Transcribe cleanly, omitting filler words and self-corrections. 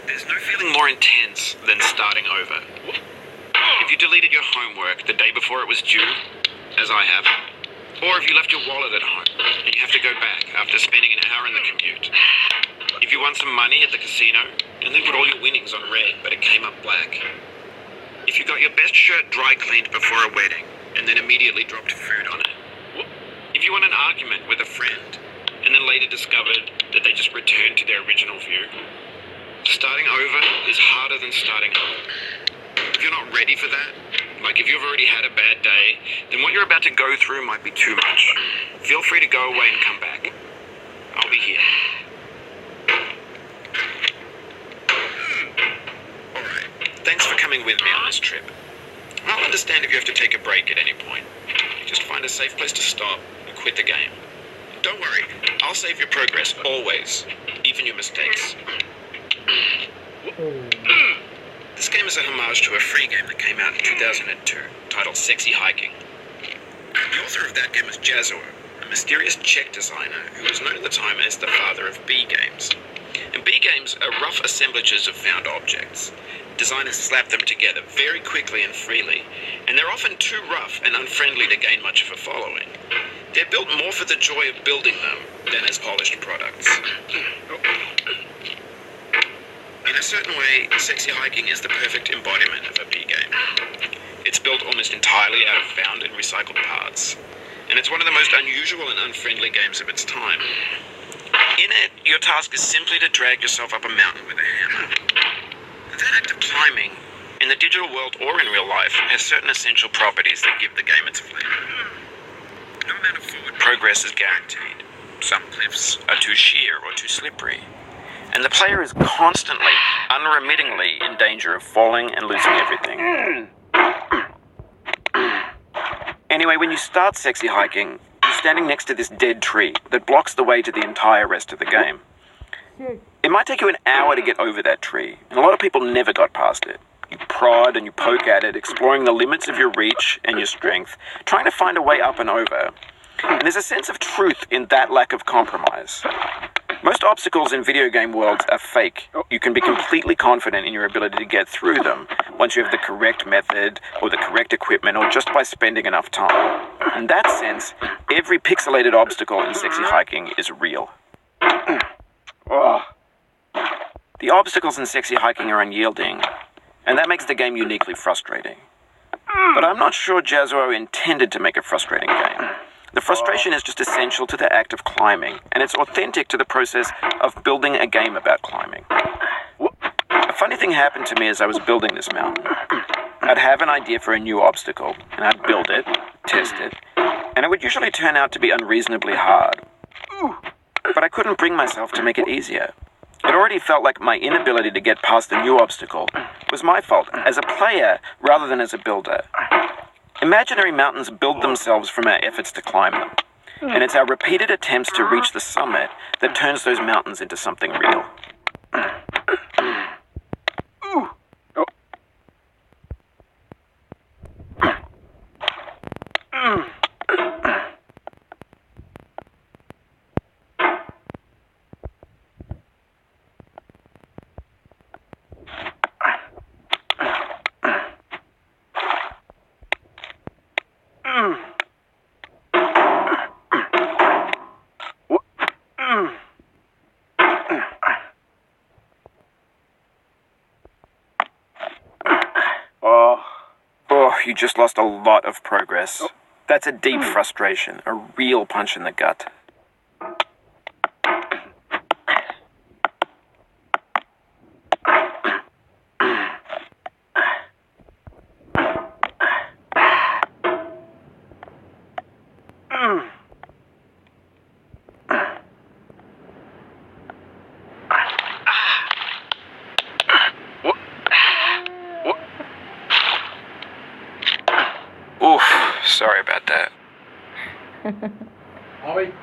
There's no feeling more intense than starting over. If you deleted your homework the day before it was due, as I have, or if you left your wallet at home and you have to go back after spending an hour in the commute. If you won some money at the casino and then put all your winnings on red but it came up black. If you got your best shirt dry cleaned before a wedding and then immediately dropped food on it. If you won an argument with a friend and then later discovered that they just returned to their original view. Starting over is harder than starting over. If you're not ready for that, like if you've already had a bad day, then what you're about to go through might be too much. Feel free to go away and come back. I'll be here. Alright, thanks for coming with me on this trip. I'll understand if you have to take a break at any point. Just find a safe place to stop and quit the game. Don't worry, I'll save your progress, always. Even your mistakes. This game is a homage to a free game that came out in 2002, titled Sexy Hiking. The author of that game is Jazuo, a mysterious Czech designer who was known at the time as the father of B games. And B games are rough assemblages of found objects. Designers slap them together very quickly and freely, and they're often too rough and unfriendly to gain much of a following. They're built more for the joy of building them than as polished products. In a certain way, Sexy Hiking is the perfect embodiment of a B game. It's built almost entirely out of found and recycled parts, and it's one of the most unusual and unfriendly games of its time. In it, your task is simply to drag yourself up a mountain with a hammer. That act of climbing, in the digital world or in real life, has certain essential properties that give the game its flavor. No amount of forward progress is guaranteed. Some cliffs are too sheer or too slippery. And the player is constantly, unremittingly in danger of falling and losing everything. Anyway, when you start Sexy Hiking, you're standing next to this dead tree that blocks the way to the entire rest of the game. It might take you an hour to get over that tree, and a lot of people never got past it. You prod and you poke at it, exploring the limits of your reach and your strength, trying to find a way up and over. And there's a sense of truth in that lack of compromise. Most obstacles in video game worlds are fake. You can be completely confident in your ability to get through them once you have the correct method or the correct equipment or just by spending enough time. In that sense, every pixelated obstacle in Sexy Hiking is real. The obstacles in Sexy Hiking are unyielding, and that makes the game uniquely frustrating. But I'm not sure Jazuo intended to make a frustrating game. The frustration is just essential to the act of climbing, and it's authentic to the process of building a game about climbing. A funny thing happened to me as I was building this mountain. I'd have an idea for a new obstacle, and I'd build it, test it, and it would usually turn out to be unreasonably hard. But I couldn't bring myself to make it easier. It already felt like my inability to get past the new obstacle was my fault as a player rather than as a builder. Imaginary mountains build themselves from our efforts to climb them, and it's our repeated attempts to reach the summit that turns those mountains into something real. You just lost a lot of progress. That's a deep frustration, a real punch in the gut. Sorry about that.